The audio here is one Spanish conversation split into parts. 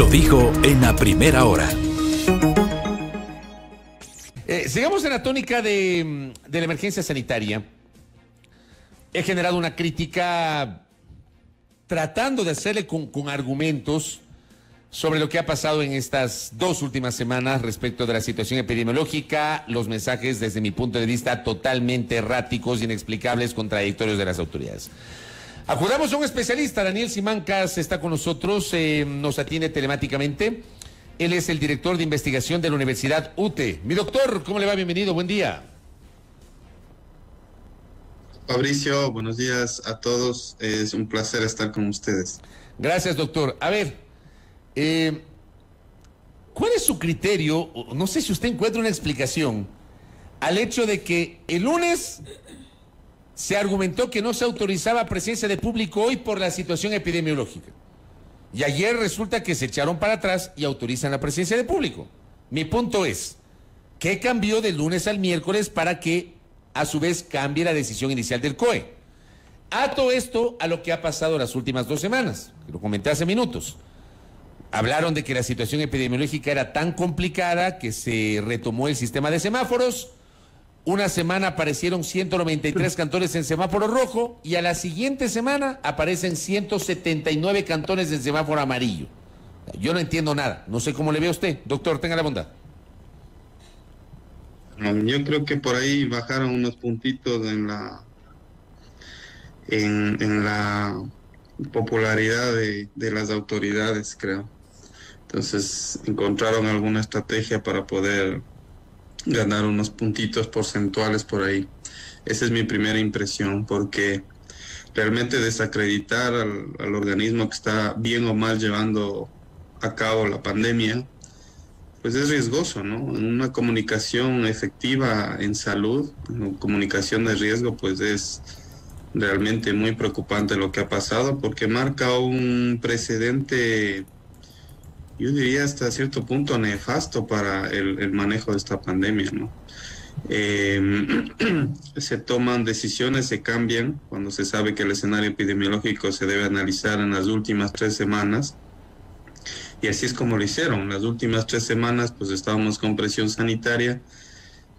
lo dijo en la primera hora. Sigamos en la tónica de la emergencia sanitaria. He generado una crítica tratando de hacerle con argumentos sobre lo que ha pasado en estas 2 últimas semanas respecto de la situación epidemiológica, los mensajes desde mi punto de vista totalmente erráticos, inexplicables, contradictorios de las autoridades. Acudamos a un especialista. Daniel Simancas está con nosotros, nos atiende telemáticamente. Él es el director de investigación de la Universidad UTE. Mi doctor, ¿cómo le va? Bienvenido, buen día. Fabricio, buenos días a todos. Es un placer estar con ustedes. Gracias, doctor. A ver, ¿cuál es su criterio? No sé si usted encuentra una explicación al hecho de que el lunes se argumentó que no se autorizaba presencia de público hoy por la situación epidemiológica. Y ayer resulta que se echaron para atrás y autorizan la presencia de público. Mi punto es, ¿qué cambió del lunes al miércoles para que a su vez cambie la decisión inicial del COE? Ato esto a lo que ha pasado las últimas 2 semanas, que lo comenté hace minutos. Hablaron de que la situación epidemiológica era tan complicada que se retomó el sistema de semáforos. Una semana aparecieron 193 cantones en semáforo rojo y a la siguiente semana aparecen 179 cantones en semáforo amarillo. Yo no entiendo nada. No sé cómo le ve a usted. Doctor, tenga la bondad. Yo creo que por ahí bajaron unos puntitos en la popularidad de las autoridades, creo. Entonces encontraron alguna estrategia para poder ganar unos puntitos porcentuales por ahí. Esa es mi primera impresión, porque realmente desacreditar al organismo que está bien o mal llevando a cabo la pandemia, pues es riesgoso, ¿no? En una comunicación efectiva en salud, una comunicación de riesgo, pues es realmente muy preocupante lo que ha pasado, porque marca un precedente, yo diría hasta cierto punto nefasto para el manejo de esta pandemia, ¿no? Se toman decisiones, se cambian cuando se sabe que el escenario epidemiológico se debe analizar en las últimas 3 semanas, y así es como lo hicieron. Las últimas 3 semanas pues estábamos con presión sanitaria,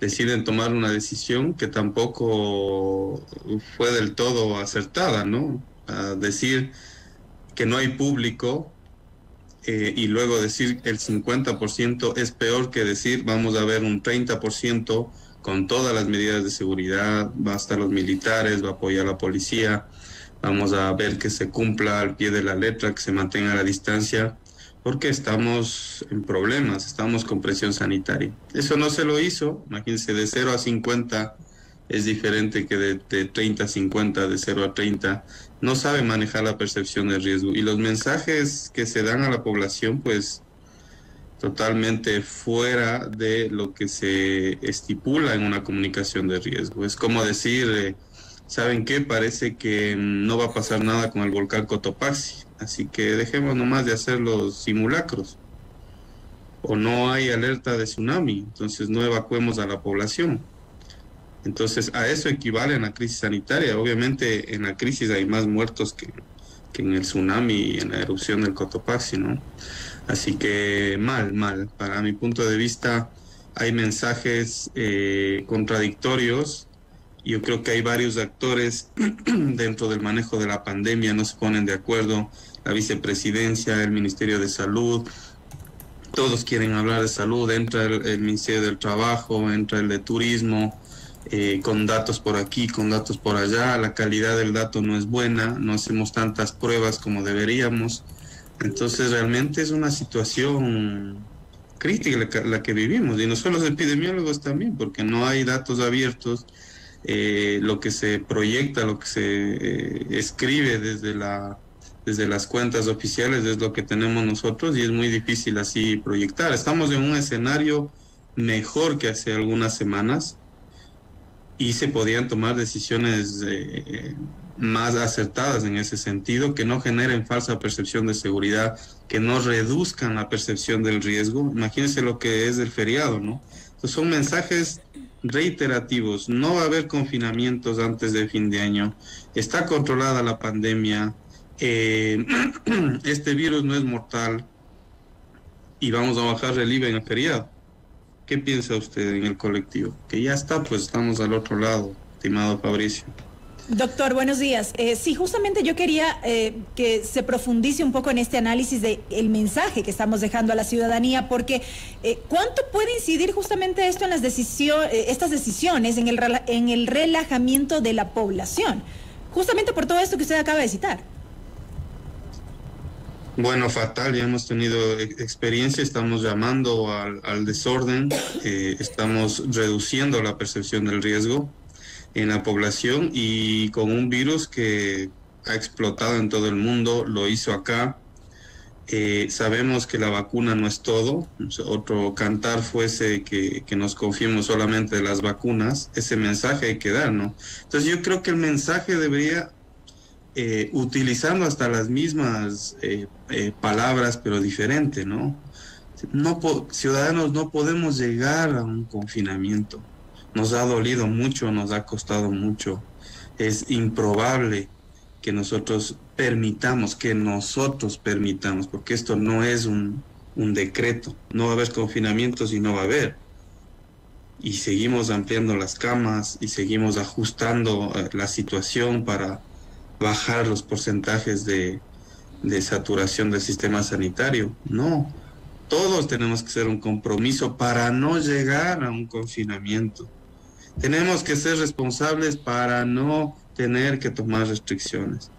deciden tomar una decisión que tampoco fue del todo acertada, ¿no? A decir que no hay público, y luego decir el 50% es peor que decir vamos a ver un 30% con todas las medidas de seguridad, va a estar los militares, va a apoyar a la policía, vamos a ver que se cumpla al pie de la letra, que se mantenga la distancia, porque estamos en problemas, estamos con presión sanitaria. Eso no se lo hizo, imagínense, de 0 a 50 es diferente que de 30 a 50, de 0 a 30, no sabe manejar la percepción de riesgo. Y los mensajes que se dan a la población, pues totalmente fuera de lo que se estipula en una comunicación de riesgo. Es como decir, ¿saben qué? Parece que no va a pasar nada con el volcán Cotopaxi, así que dejemos nomás de hacer los simulacros. O no hay alerta de tsunami, entonces no evacuemos a la población. Entonces a eso equivale en la crisis sanitaria. Obviamente en la crisis hay más muertos que en el tsunami y en la erupción del Cotopaxi, ¿no? Así que mal. Para mi punto de vista hay mensajes contradictorios. Yo creo que hay varios actores dentro del manejo de la pandemia, no se ponen de acuerdo. La vicepresidencia, el Ministerio de Salud, todos quieren hablar de salud. Entra el Ministerio del Trabajo, entra el de Turismo, con datos por aquí, con datos por allá. La calidad del dato no es buena, no hacemos tantas pruebas como deberíamos. Entonces realmente es una situación crítica la que vivimos, y no solo los epidemiólogos también, porque no hay datos abiertos. Lo que se proyecta, lo que se escribe desde las cuentas oficiales es lo que tenemos nosotros, y es muy difícil así proyectar. Estamos en un escenario mejor que hace algunas semanas, y se podían tomar decisiones más acertadas en ese sentido, que no generen falsa percepción de seguridad, que no reduzcan la percepción del riesgo. Imagínense lo que es el feriado, ¿no? Entonces son mensajes reiterativos. No va a haber confinamientos antes de fin de año, está controlada la pandemia, este virus no es mortal, y vamos a bajar el IVA en el feriado. ¿Qué piensa usted en el colectivo? Que ya está, pues estamos al otro lado, estimado Fabricio. Doctor, buenos días. Sí, justamente yo quería que se profundice un poco en este análisis del mensaje que estamos dejando a la ciudadanía, porque ¿cuánto puede incidir justamente esto en las estas decisiones, en el relajamiento de la población? Justamente por todo esto que usted acaba de citar. Bueno, fatal, ya hemos tenido experiencia, estamos llamando al desorden, estamos reduciendo la percepción del riesgo en la población y con un virus que ha explotado en todo el mundo, lo hizo acá. Sabemos que la vacuna no es todo, otro cantar fuese que nos confiemos solamente de las vacunas, ese mensaje hay que dar, ¿no? Entonces yo creo que el mensaje debería, utilizando hasta las mismas palabras, pero diferente, ¿no? Ciudadanos, no podemos llegar a un confinamiento. Nos ha dolido mucho, nos ha costado mucho. Es improbable que nosotros permitamos, porque esto no es un decreto. No va a haber confinamientos y no va a haber. Y seguimos ampliando las camas y seguimos ajustando la situación para bajar los porcentajes de saturación del sistema sanitario. No, todos tenemos que hacer un compromiso para no llegar a un confinamiento. Tenemos que ser responsables para no tener que tomar restricciones.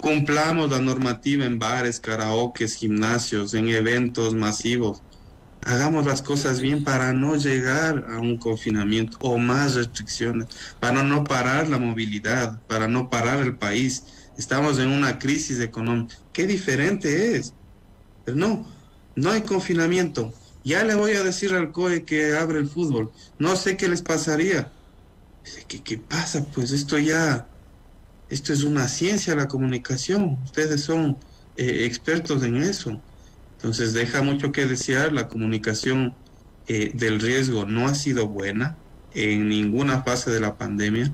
Cumplamos la normativa en bares, karaokes, gimnasios, en eventos masivos. Hagamos las cosas bien para no llegar a un confinamiento o más restricciones, para no parar la movilidad, para no parar el país. Estamos en una crisis económica. Qué diferente es. Pero no hay confinamiento. Ya le voy a decir al COE que abre el fútbol. No sé qué les pasaría. ¿Qué pasa? Pues esto es una ciencia, la comunicación. Ustedes son expertos en eso. Entonces deja mucho que desear. La comunicación del riesgo no ha sido buena en ninguna fase de la pandemia.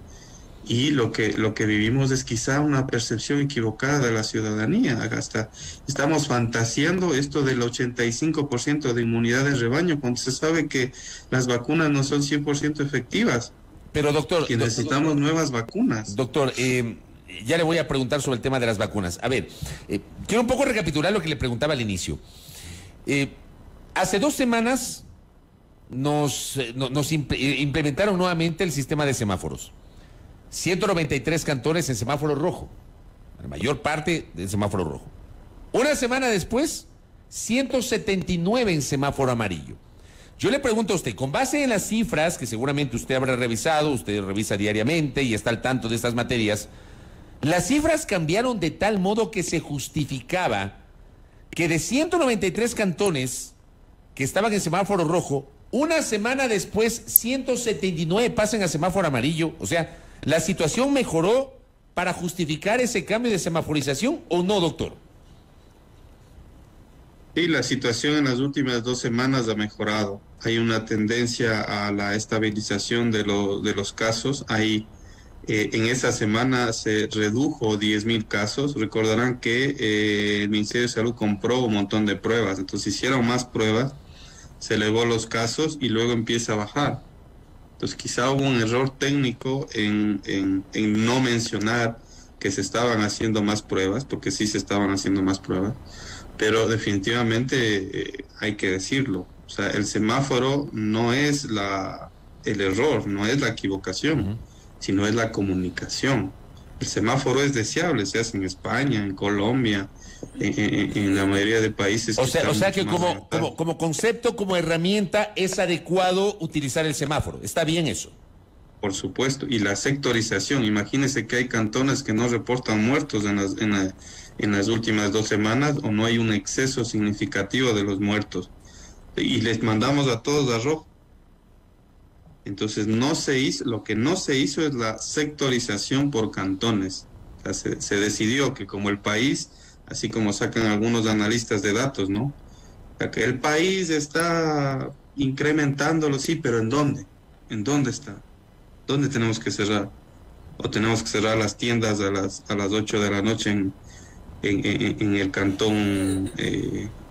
Y lo que vivimos es quizá una percepción equivocada de la ciudadanía. Hasta estamos fantaseando esto del 85% de inmunidad de rebaño, cuando se sabe que las vacunas no son 100% efectivas. Pero doctor... Que necesitamos nuevas vacunas. Doctor, ya le voy a preguntar sobre el tema de las vacunas. A ver, quiero un poco recapitular lo que le preguntaba al inicio. Hace 2 semanas nos implementaron nuevamente el sistema de semáforos. 193 cantones en semáforo rojo, la mayor parte del semáforo rojo. Una semana después, 179 en semáforo amarillo. Yo le pregunto a usted, con base en las cifras que seguramente usted habrá revisado, usted revisa diariamente y está al tanto de estas materias, las cifras cambiaron de tal modo que se justificaba que de 193 cantones que estaban en semáforo rojo, una semana después 179 pasen a semáforo amarillo. O sea, ¿la situación mejoró para justificar ese cambio de semaforización o no, doctor? Sí, la situación en las últimas 2 semanas ha mejorado. Hay una tendencia a la estabilización de los casos. En esa semana se redujo 10.000 casos. Recordarán que el Ministerio de Salud compró un montón de pruebas. Entonces hicieron más pruebas, se elevó los casos y luego empieza a bajar. Entonces quizá hubo un error técnico en no mencionar que se estaban haciendo más pruebas, porque sí se estaban haciendo más pruebas, pero definitivamente hay que decirlo. O sea, el semáforo no es el error, no es la equivocación, sino es la comunicación. El semáforo es deseable, se hace en España, en Colombia, en la mayoría de países. O sea que como concepto, como herramienta, es adecuado utilizar el semáforo. ¿Está bien eso? Por supuesto. Y la sectorización. Imagínense que hay cantones que no reportan muertos en las últimas 2 semanas, o no hay un exceso significativo de los muertos. Y les mandamos a todos a rojo. Entonces lo que no se hizo es la sectorización por cantones. O sea, se decidió que como el país, así como sacan algunos analistas de datos, ¿no? O sea, que el país está incrementándolo, sí, pero ¿en dónde? ¿En dónde está? ¿Dónde tenemos que cerrar? ¿O tenemos que cerrar las tiendas a las 8 de la noche en el cantón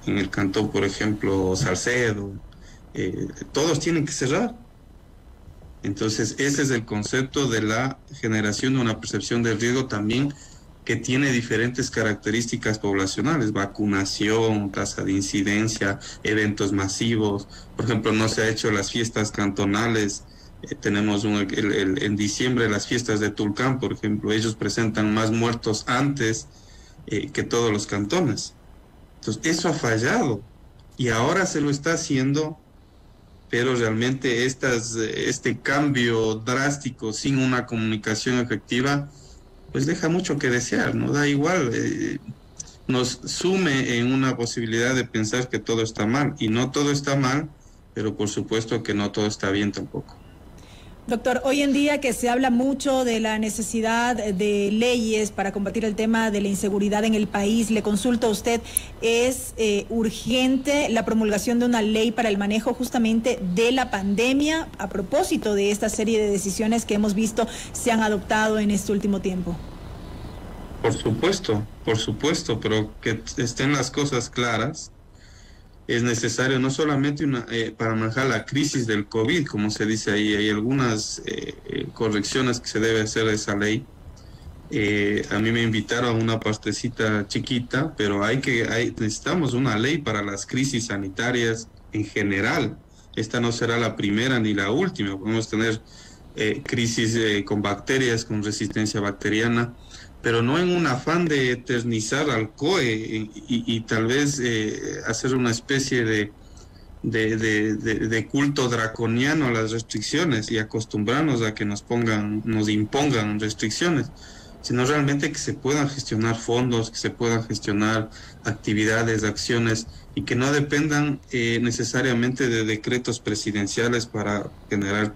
en el cantón, por ejemplo, Salcedo, todos tienen que cerrar. Entonces, ese es el concepto de la generación de una percepción de riesgo también que tiene diferentes características poblacionales, vacunación, tasa de incidencia, eventos masivos. Por ejemplo, no se ha hecho las fiestas cantonales. Tenemos en diciembre las fiestas de Tulcán, por ejemplo, ellos presentan más muertos antes que todos los cantones. Entonces, eso ha fallado y ahora se lo está haciendo, pero realmente este cambio drástico sin una comunicación efectiva, pues deja mucho que desear, ¿no? Da igual, nos sume en una posibilidad de pensar que todo está mal, y no todo está mal, pero por supuesto que no todo está bien tampoco. Doctor, hoy en día que se habla mucho de la necesidad de leyes para combatir el tema de la inseguridad en el país, le consulto a usted, ¿es urgente la promulgación de una ley para el manejo justamente de la pandemia a propósito de esta serie de decisiones que hemos visto se han adoptado en este último tiempo? Por supuesto, pero que estén las cosas claras. Es necesario no solamente para manejar la crisis del COVID, como se dice ahí, hay algunas correcciones que se debe hacer a esa ley. A mí me invitaron a una partecita chiquita, pero necesitamos una ley para las crisis sanitarias en general. Esta no será la primera ni la última. Podemos tener crisis con bacterias, con resistencia bacteriana, pero no en un afán de eternizar al COE y tal vez hacer una especie de culto draconiano a las restricciones y acostumbrarnos a que nos impongan restricciones, sino realmente que se puedan gestionar fondos, que se puedan gestionar actividades, acciones, y que no dependan necesariamente de decretos presidenciales para generar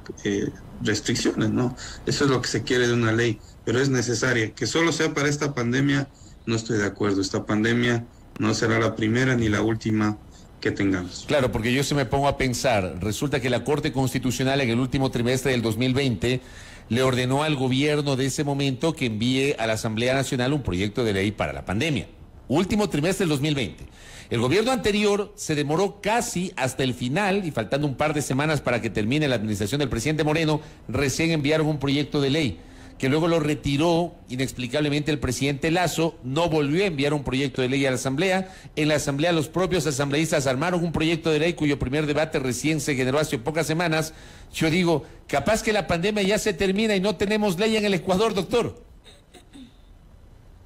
restricciones, ¿no? Eso es lo que se quiere de una ley, pero es necesaria. Que solo sea para esta pandemia, no estoy de acuerdo. Esta pandemia no será la primera ni la última que tengamos. Claro, porque yo se me pongo a pensar, resulta que la Corte Constitucional en el último trimestre del 2020 le ordenó al gobierno de ese momento que envíe a la Asamblea Nacional un proyecto de ley para la pandemia. Último trimestre del 2020. El gobierno anterior se demoró casi hasta el final, y faltando un par de semanas para que termine la administración del presidente Moreno, recién enviaron un proyecto de ley, que luego lo retiró inexplicablemente el presidente Lasso, no volvió a enviar un proyecto de ley a la Asamblea. En la Asamblea los propios asambleístas armaron un proyecto de ley cuyo primer debate recién se generó hace pocas semanas. Yo digo, capaz que la pandemia ya se termina y no tenemos ley en el Ecuador, doctor.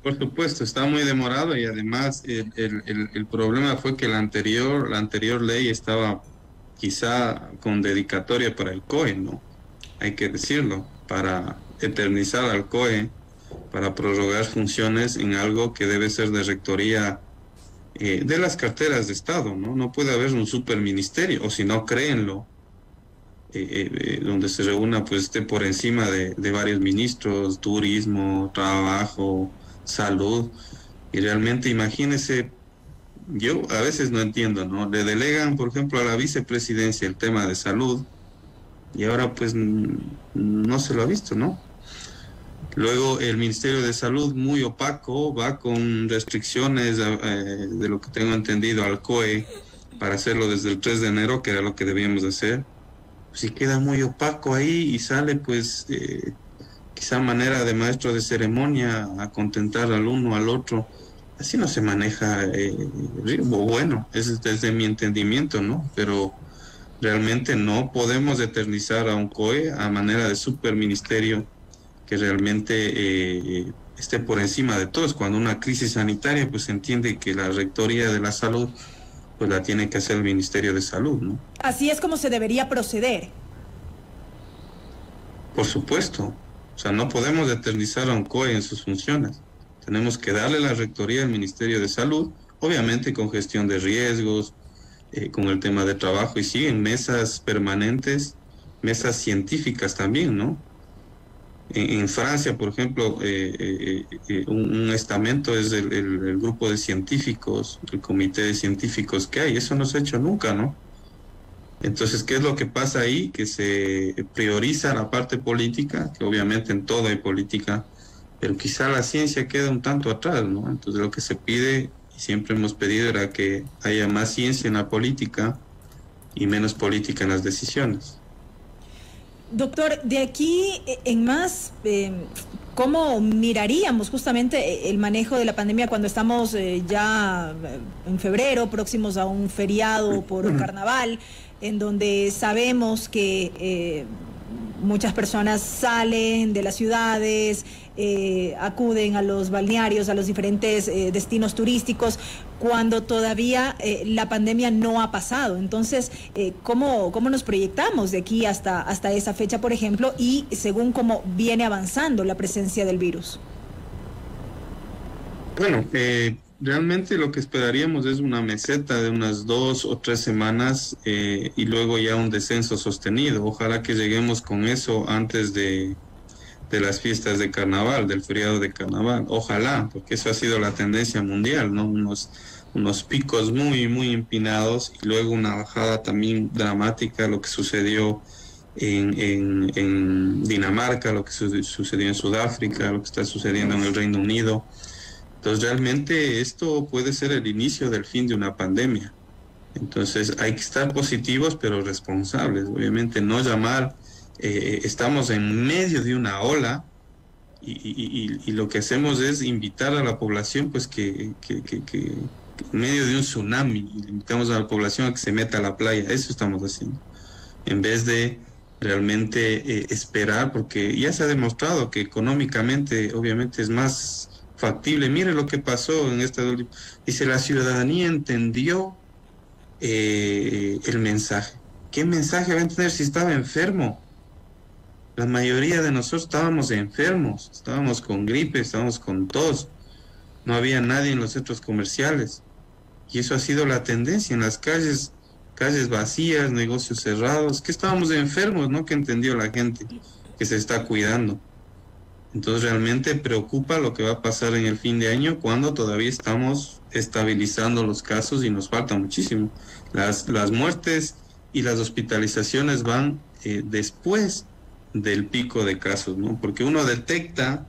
Por supuesto, está muy demorado, y además el problema fue que la anterior ley estaba quizá con dedicatoria para el COE, ¿no? Hay que decirlo, para eternizar al COE, para prorrogar funciones en algo que debe ser de rectoría de las carteras de Estado, ¿no? No puede haber un superministerio, o si no, créenlo, donde se reúna, pues esté por encima de varios ministros, turismo, trabajo, salud. Y realmente imagínese, yo a veces no entiendo, ¿no? Le delegan, por ejemplo, a la vicepresidencia el tema de salud, y ahora pues no se lo ha visto, ¿no? Luego el Ministerio de Salud, muy opaco, va con restricciones, de lo que tengo entendido, al COE para hacerlo desde el 3 de enero, que era lo que debíamos hacer. Si queda muy opaco ahí y sale pues quizá manera de maestro de ceremonia a contentar al uno al otro, así no se maneja, bueno, es desde mi entendimiento, ¿no? Pero realmente no podemos eternizar a un COE a manera de superministerio que realmente esté por encima de todos. Cuando una crisis sanitaria, pues se entiende que la rectoría de la salud pues la tiene que hacer el Ministerio de Salud, ¿no? Así es como se debería proceder. Por supuesto. O sea, no podemos eternizar a un COE en sus funciones. Tenemos que darle la rectoría al Ministerio de Salud, obviamente con gestión de riesgos, con el tema de trabajo, y sí, en mesas permanentes, mesas científicas también, ¿no? En Francia, por ejemplo, un estamento es el grupo de científicos, el comité de científicos que hay. Eso no se ha hecho nunca, ¿no? Entonces, ¿qué es lo que pasa ahí? Que se prioriza la parte política, que obviamente en todo hay política, pero quizá la ciencia queda un tanto atrás, ¿no? Entonces, lo que se pide, y siempre hemos pedido era que haya más ciencia en la política y menos política en las decisiones. Doctor, de aquí en más, ¿cómo miraríamos justamente el manejo de la pandemia cuando estamos ya en febrero, próximos a un feriado por carnaval, en donde sabemos que muchas personas salen de las ciudades, acuden a los balnearios, a los diferentes destinos turísticos, cuando todavía la pandemia no ha pasado? Entonces, ¿cómo nos proyectamos de aquí hasta esa fecha, por ejemplo, y según cómo viene avanzando la presencia del virus? Bueno, realmente lo que esperaríamos es una meseta de unas 2 o 3 semanas y luego ya un descenso sostenido. Ojalá que lleguemos con eso antes de las fiestas de carnaval, del feriado de carnaval. Ojalá, porque eso ha sido la tendencia mundial, ¿no? Unos picos muy, muy empinados y luego una bajada también dramática, lo que sucedió en Dinamarca, lo que sucedió en Sudáfrica, lo que está sucediendo en el Reino Unido. Entonces realmente esto puede ser el inicio del fin de una pandemia. Entonces hay que estar positivos pero responsables. Obviamente no llamar, estamos en medio de una ola y lo que hacemos es invitar a la población pues que en medio de un tsunami, invitamos a la población a que se meta a la playa. Eso estamos haciendo. En vez de realmente esperar, porque ya se ha demostrado que económicamente obviamente es más factible. Mire lo que pasó en esta última. Dice, la ciudadanía entendió el mensaje. ¿Qué mensaje va a entender si estaba enfermo? La mayoría de nosotros estábamos enfermos, estábamos con gripe, estábamos con tos. No había nadie en los centros comerciales. Y eso ha sido la tendencia en las calles vacías, negocios cerrados. Que estábamos enfermos, ¿no? Que entendió la gente que se está cuidando. Entonces realmente preocupa lo que va a pasar en el fin de año cuando todavía estamos estabilizando los casos y nos falta muchísimo. Las muertes y las hospitalizaciones van después del pico de casos, ¿no? Porque uno detecta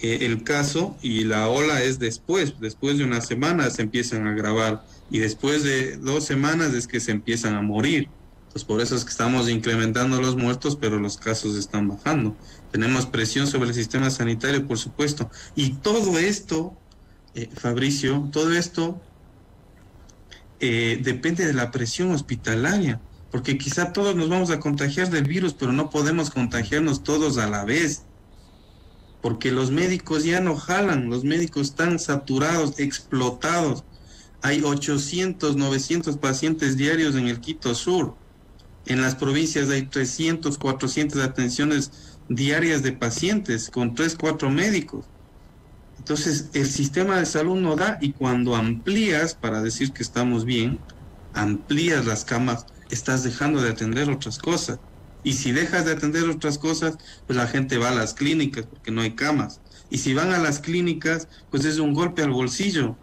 el caso y la ola es después de una semana se empiezan a agravar y después de 2 semanas es que se empiezan a morir. Entonces por eso es que estamos incrementando los muertos, pero los casos están bajando. Tenemos presión sobre el sistema sanitario, por supuesto. Y todo esto, Fabricio, todo esto depende de la presión hospitalaria, porque quizá todos nos vamos a contagiar del virus, pero no podemos contagiarnos todos a la vez, porque los médicos ya no jalan, los médicos están saturados, explotados. Hay 800, 900 pacientes diarios en el Quito Sur. En las provincias hay 300, 400 atenciones diarias de pacientes con 3, 4 médicos. Entonces el sistema de salud no da, y cuando amplías para decir que estamos bien, amplías las camas, estás dejando de atender otras cosas. Y si dejas de atender otras cosas, pues la gente va a las clínicas porque no hay camas. Y si van a las clínicas, pues es un golpe al bolsillo.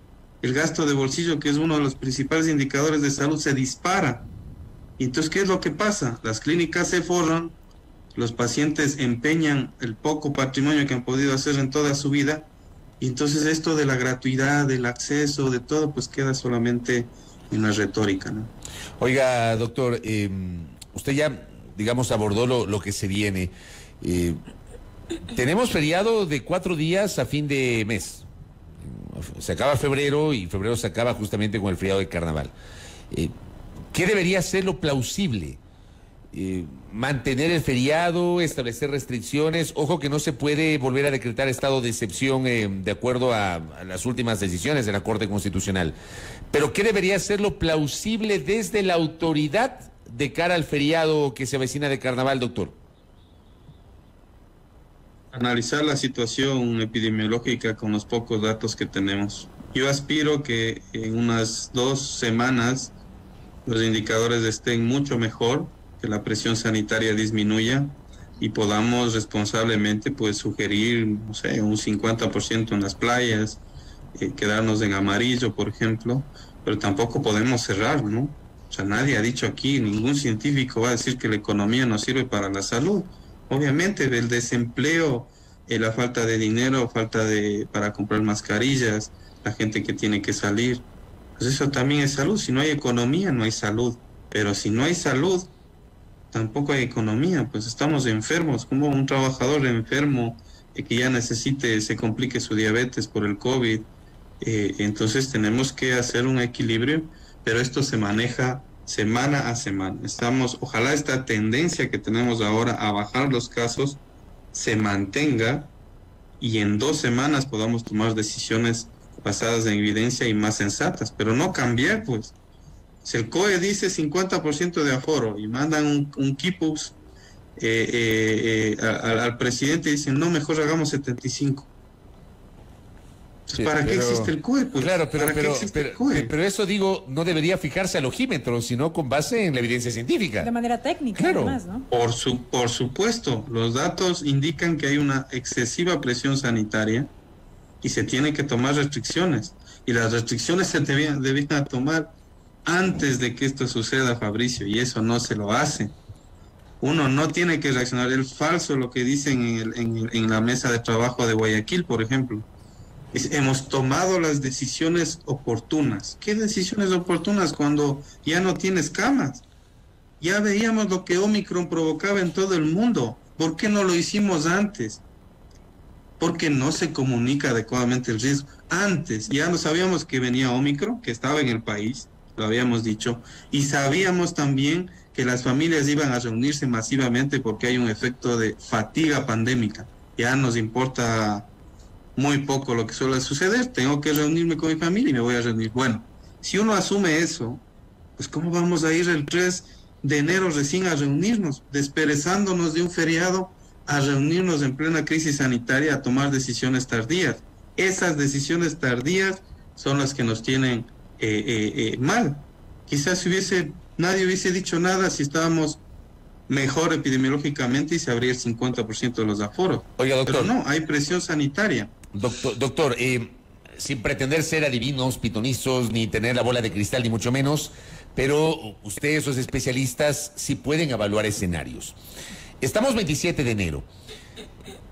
El gasto de bolsillo, que es uno de los principales indicadores de salud, se dispara. Y entonces, ¿qué es lo que pasa? Las clínicas se forran, los pacientes empeñan el poco patrimonio que han podido hacer en toda su vida, y entonces esto de la gratuidad, del acceso, de todo, pues queda solamente en la retórica, ¿no? Oiga, doctor, usted ya, digamos, abordó lo que se viene. Tenemos feriado de 4 días a fin de mes. Se acaba febrero y febrero se acaba justamente con el feriado de carnaval. ¿Qué debería ser lo plausible? Mantener el feriado, establecer restricciones. Ojo que no se puede volver a decretar estado de excepción de acuerdo a las últimas decisiones de la Corte Constitucional. Pero ¿qué debería ser lo plausible desde la autoridad de cara al feriado que se avecina de carnaval, doctor? Analizar la situación epidemiológica con los pocos datos que tenemos. Yo aspiro que en unas 2 semanas los indicadores estén mucho mejor, que la presión sanitaria disminuya y podamos responsablemente pues sugerir, no sé, un 50% en las playas, quedarnos en amarillo, por ejemplo, pero tampoco podemos cerrar, ¿no? O sea, nadie ha dicho aquí, ningún científico va a decir que la economía no sirve para la salud. Obviamente el desempleo, la falta de dinero, para comprar mascarillas, la gente que tiene que salir. Pues eso también es salud. Si no hay economía, no hay salud. Pero si no hay salud, tampoco hay economía. Pues estamos enfermos, como un trabajador enfermo que ya se complique su diabetes por el COVID. Entonces tenemos que hacer un equilibrio, pero esto se maneja semana a semana. Ojalá esta tendencia que tenemos ahora a bajar los casos se mantenga y en 2 semanas podamos tomar decisiones basadas en evidencia y más sensatas, pero no cambiar, pues. Si el COE dice 50% de aforo y mandan un quipus al presidente y dicen, no, mejor hagamos 75. Sí, ¿Para qué existe el COE? Pues? Claro, COE? pero eso digo, no debería fijarse al ojímetro, sino con base en la evidencia científica. De manera técnica, claro. Además, ¿no? Por supuesto, los datos indican que hay una excesiva presión sanitaria y se tienen que tomar restricciones. Y las restricciones se debían tomar antes de que esto suceda, Fabricio, y eso no se lo hace. Uno no tiene que reaccionar. Es falso lo que dicen en la mesa de trabajo de Guayaquil, por ejemplo. Hemos tomado las decisiones oportunas. ¿Qué decisiones oportunas cuando ya no tienes camas? Ya veíamos lo que Omicron provocaba en todo el mundo. ¿Por qué no lo hicimos antes? Porque no se comunica adecuadamente el riesgo. Antes ya no sabíamos que venía Omicron, que estaba en el país, lo habíamos dicho, y sabíamos también que las familias iban a reunirse masivamente porque hay un efecto de fatiga pandémica. Ya nos importa muy poco lo que suele suceder, tengo que reunirme con mi familia y me voy a reunir. Bueno, si uno asume eso, pues ¿cómo vamos a ir el 3 de enero recién a reunirnos, desperezándonos de un feriado a reunirnos en plena crisis sanitaria, a tomar decisiones tardías? Esas decisiones tardías son las que nos tienen mal. Quizás nadie hubiese dicho nada si estábamos mejor epidemiológicamente y se abría el 50% de los aforos. Oiga, doctor. Pero no, hay presión sanitaria. Doctor, sin pretender ser adivinos, pitonizos, ni tener la bola de cristal, ni mucho menos, pero ustedes, esos especialistas, sí pueden evaluar escenarios. Estamos 27 de enero.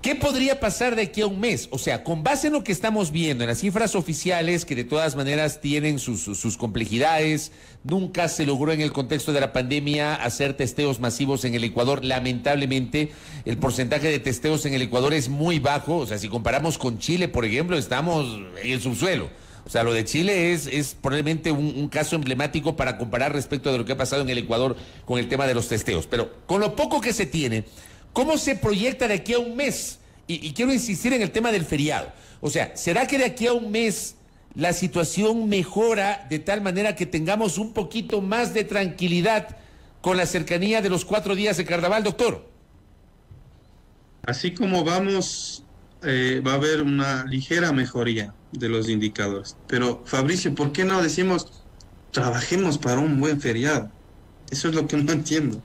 ¿Qué podría pasar de aquí a un mes? O sea, con base en lo que estamos viendo, en las cifras oficiales, que de todas maneras tienen sus complejidades, nunca se logró en el contexto de la pandemia hacer testeos masivos en el Ecuador. Lamentablemente, el porcentaje de testeos en el Ecuador es muy bajo. O sea, si comparamos con Chile, por ejemplo, estamos en el subsuelo. O sea, lo de Chile es probablemente un caso emblemático para comparar respecto de lo que ha pasado en el Ecuador con el tema de los testeos. Pero con lo poco que se tiene, ¿cómo se proyecta de aquí a un mes? Y quiero insistir en el tema del feriado. O sea, ¿será que de aquí a un mes la situación mejora de tal manera que tengamos un poquito más de tranquilidad con la cercanía de los 4 días de carnaval, doctor? Así como vamos, va a haber una ligera mejoría de los indicadores. Pero, Fabricio, ¿por qué no decimos trabajemos para un buen feriado? Eso es lo que no entiendo.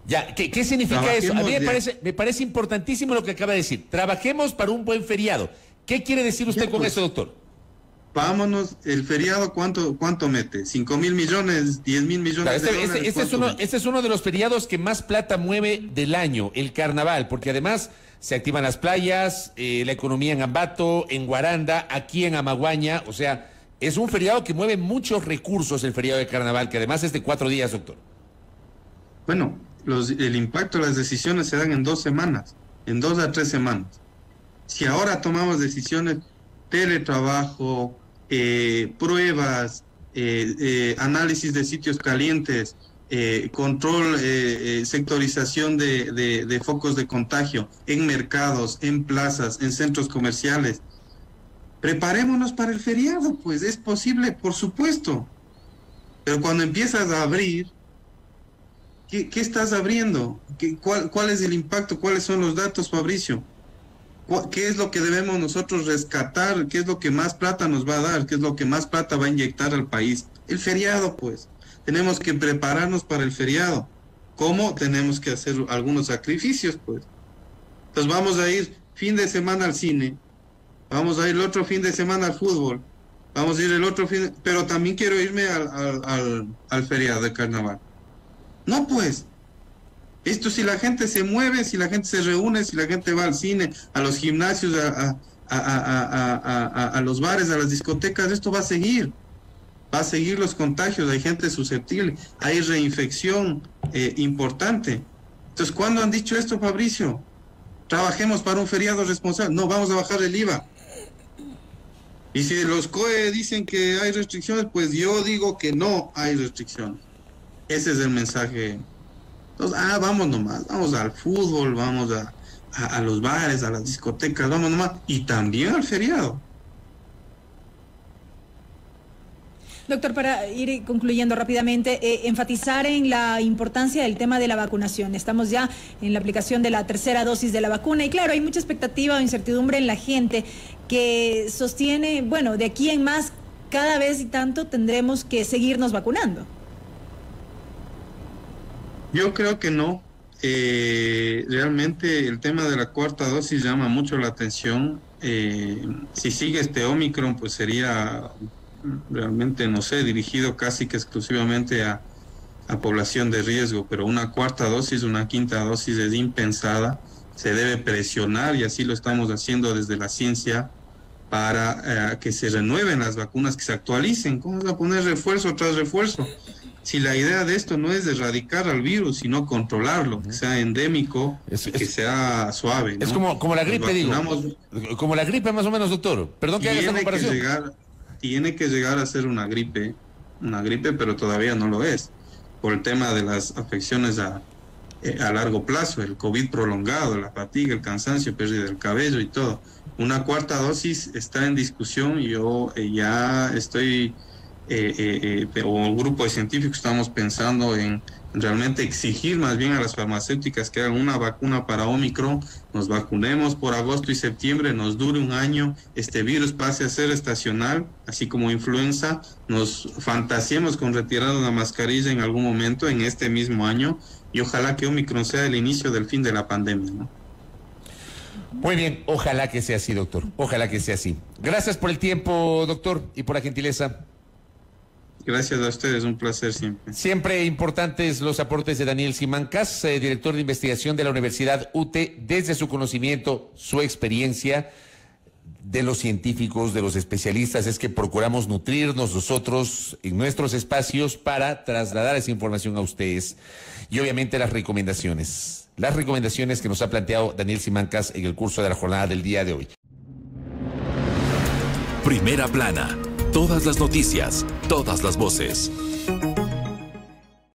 Ya, ¿qué significa eso? A mí me parece importantísimo lo que acaba de decir. Trabajemos para un buen feriado. ¿Qué quiere decir usted con eso, doctor? Vámonos, el feriado, ¿cuánto mete? ¿5.000 millones? ¿10.000 millones de dólares? Este es uno de los feriados que más plata mueve del año, el carnaval, porque además se activan las playas, la economía en Ambato, en Guaranda, aquí en Amaguaña. O sea, es un feriado que mueve muchos recursos, el feriado de carnaval, que además es de 4 días, doctor. Bueno, el impacto de las decisiones se dan en 2 semanas, en 2 a 3 semanas. Si ahora tomamos decisiones, teletrabajo, pruebas, análisis de sitios calientes, control, sectorización de focos de contagio en mercados, en plazas, en centros comerciales. Preparémonos para el feriado, pues es posible, por supuesto. Pero cuando empiezas a abrir, ¿qué estás abriendo? ¿Cuál es el impacto? ¿Cuáles son los datos, Fabricio? ¿Qué es lo que debemos nosotros rescatar? ¿Qué es lo que más plata nos va a dar? ¿Qué es lo que más plata va a inyectar al país? El feriado, pues. Tenemos que prepararnos para el feriado. ¿Cómo? Tenemos que hacer algunos sacrificios, pues. Entonces vamos a ir fin de semana al cine, vamos a ir el otro fin de semana al fútbol, vamos a ir el otro fin, pero también quiero irme al feriado de carnaval. No, pues. Esto, si la gente se mueve, si la gente se reúne, si la gente va al cine, a los gimnasios, a los bares, a las discotecas, esto va a seguir los contagios, hay gente susceptible, hay reinfección importante. Entonces, ¿cuándo han dicho esto, Fabricio? Trabajemos para un feriado responsable. No, vamos a bajar el IVA. Y si los COE dicen que hay restricciones, pues yo digo que no hay restricciones. Ese es el mensaje. Entonces, vamos nomás, vamos al fútbol, vamos a los bares, a las discotecas, vamos nomás, y también al feriado. Doctor, para ir concluyendo rápidamente, enfatizar en la importancia del tema de la vacunación. Estamos ya en la aplicación de la tercera dosis de la vacuna y claro, hay mucha expectativa o incertidumbre en la gente que sostiene, bueno, de aquí en más, cada vez y tanto tendremos que seguirnos vacunando. Yo creo que no. Realmente el tema de la cuarta dosis llama mucho la atención. Si sigue este Omicron, pues sería realmente, no sé, dirigido casi que exclusivamente a población de riesgo, pero una cuarta dosis, una quinta dosis es impensada. Se debe presionar, y así lo estamos haciendo desde la ciencia, para que se renueven las vacunas, que se actualicen. ¿Cómo vamos a poner refuerzo tras refuerzo? Si la idea de esto no es erradicar al virus, sino controlarlo, que sea endémico, que sea suave, ¿no? Es como la gripe, digo. Como la gripe más o menos, doctor. Perdón que haga esta comparación. Tiene que llegar a ser una gripe, pero todavía no lo es, por el tema de las afecciones a largo plazo, el COVID prolongado, la fatiga, el cansancio, pérdida del cabello y todo. Una cuarta dosis está en discusión. Yo ya estoy, o un grupo de científicos estamos pensando en realmente exigir más bien a las farmacéuticas que hagan una vacuna para Omicron, nos vacunemos por agosto y septiembre, nos dure un año, este virus pase a ser estacional, así como influenza, nos fantasiemos con retirar la mascarilla en algún momento en este mismo año, y ojalá que Omicron sea el inicio del fin de la pandemia, ¿no? Muy bien, ojalá que sea así, doctor, ojalá que sea así. Gracias por el tiempo, doctor, y por la gentileza. Gracias a ustedes, un placer siempre. Siempre importantes los aportes de Daniel Simancas, director de investigación de la Universidad UTE, desde su conocimiento, su experiencia, de los científicos, de los especialistas. Es que procuramos nutrirnos nosotros en nuestros espacios para trasladar esa información a ustedes. Y obviamente las recomendaciones que nos ha planteado Daniel Simancas en el curso de la jornada del día de hoy. Primera plana. Todas las noticias, todas las voces.